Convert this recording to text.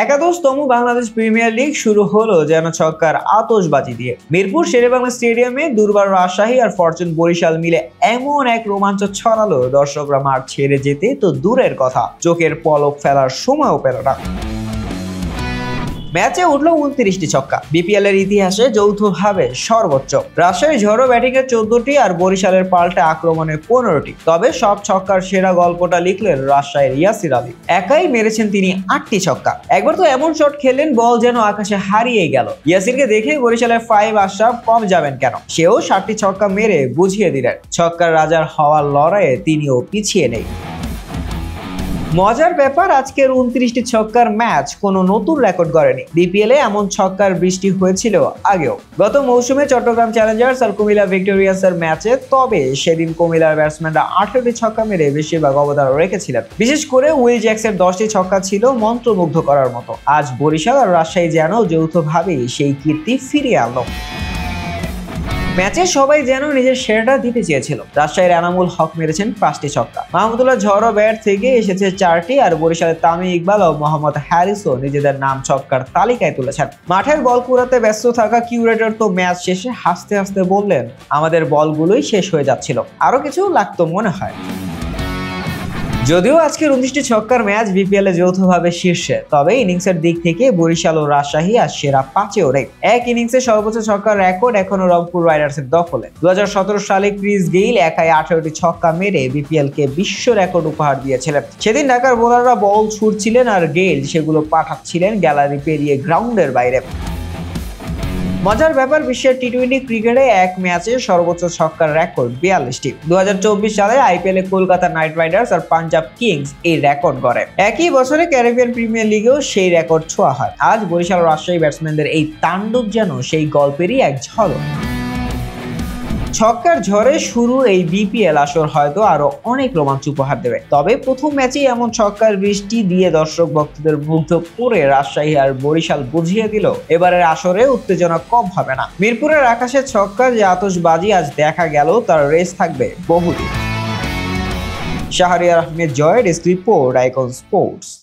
একাদশতম Bangladesh premier league শুরু হলো যেন ছক্কার আতশবাজি দিয়ে। মিরপুর শেরেবাংলা স্টেডিয়ামে দুর্বার রাজশাহী আর ফরচুন বরিশাল মিলে এমন এক রোমাঞ্চ ছড়ালো, দর্শকরা মাঠ ছেড়ে যেতে তো দূরের কথা, চোখের পলক ফেলার সময়ও পেল না। ম্যাচে উঠলো 29টি ছক্কা, বিপিএল এর ইতিহাসে যৌথভাবে সর্বোচ্চ। রাজশাহী ঝড়ো ব্যাটিং এর 14টি আর বরিশালের পাল্টে আক্রমণে 15টি। তবে সব ছক্কার সেরা গল্পটা লিখলেন রাজশাহীর ইয়াসির আলী। একাই মেরেছেন তিনি 8টি ছক্কা। একবার তো এমন শট খেললেন বল যেন আকাশে হারিয়ে গেল। ইয়াসিরকে দেখে বরিশালের 5 আশরাফ কম যাবেন কেন, সেও 7টি ছক্কা মেরে বুঝিয়ে দিলেন ছক্কার রাজার হওয়ার লড়াইয়ে তিনিও পিছিয়ে নেই। মজার ব্যাপার, আজকের 29টি ছক্কার ম্যাচ কোনো নতুন রেকর্ড গড়েনি। বিপিএল এ এমন ছক্কার বৃষ্টি হয়েছিল আগেও, গত মৌসুমে চট্টগ্রাম চ্যালেঞ্জার্স আর কুমিল্লা ভিক্টোরিয়ান্সের ম্যাচে। তবে সেদিন কুমিল্লার ব্যাটসম্যানরা 18টি ছক্কা মেরে বেশিরভাগ অবদান রেখেছিলেন। বিশেষ করে উইল জ্যাক্সের 10টি ছক্কা ছিল মন্ত্রমুগ্ধ করার মতো। আজ বরিশাল আর রাজশাহী যেন যৌথভাবেই সেই কীর্তি ফিরিয়ে আনলো। ম্যাচে সবাই যেন নিজের সেরাটা দিতে চেয়েছিল। রাজশাহীর এনামুল হক মেরেছেন 5টি ছক্কা, মাহমুদুল্লাহ ঝড়ো ব্যাট থেকে এসেছে 4টি, আর বরিশালের তামিম ইকবাল ও মোহাম্মদ হ্যারিসও নিজেদের নাম ছক্কার তালিকায় তুলেছেন। মাঠের বল কুড়াতে ব্যস্ত থাকা কিউরেটর তো ম্যাচ শেষে হাসতে হাসতে বললেন, আমাদের বলগুলোই শেষ হয়ে যাচ্ছিল, আরো কিছু লাগতো মনে হয়। যদিও আজকের 29টি ছক্কার ম্যাচ বিপিএল এ যৌথভাবে শীর্ষে, তবে ইনিংসের দিক থেকে বরিশাল ও রাজশাহী আর সেরা 5-এ ওড়ে। এক ইনিংসে সর্বোচ্চ ছক্কার রেকর্ড এখনো রংপুর রাইডার্সের দখলে। 2017 সালে ক্রিস গেইল একাই 18টি ছক্কা মেরে বিপিএল কে বিশ্ব রেকর্ড উপহার দিয়েছিলেন। সেদিন ঢাকার বোলাররা বল ছুড়ছিলেন আর গেইল সেগুলো পাঠাচ্ছিলেন গ্যালারি পেরিয়ে গ্রাউন্ডের বাইরে। মজার ব্যাপার, বিশ্বের টি-20 ক্রিকেটে এক ম্যাচে সর্বোচ্চ ছক্কার রেকর্ড 42টি। 2024 সালে আইপিএল এ কলকাতা নাইট রাইডার্স আর পাঞ্জাব কিংস এই রেকর্ড গড়ে। একই বছরে ক্যারিবিয়ান প্রিমিয়ার লিগেও সেই রেকর্ড ছোঁয়া হয়। আজ বরিশাল রাজশাহী ব্যাটসম্যানদের এই তাণ্ডব যেন সেই গল্পেরই এক ঝলক। ছক্কার ঝড়ে শুরু এই বিপিএল আসর হয়তো আরো অনেক রোমাঞ্চ উপহার দেবে। তবে প্রথম ম্যাচেই এমন ছক্কার বৃষ্টি দিয়ে দর্শক ভক্তদের মুগ্ধ করে রাজশাহী আর বরিশাল বুঝিয়ে দিল, এবারের আসরে উত্তেজনা কম হবে না। মিরপুরের আকাশে ছক্কার যে আতশবাজি আজ দেখা গেল, তার রেস থাকবে বহুদিন। শাহরিয়ার আহমেদ জয়, ডেস্ক রিপোর্ট, আইকন স্পোর্টস।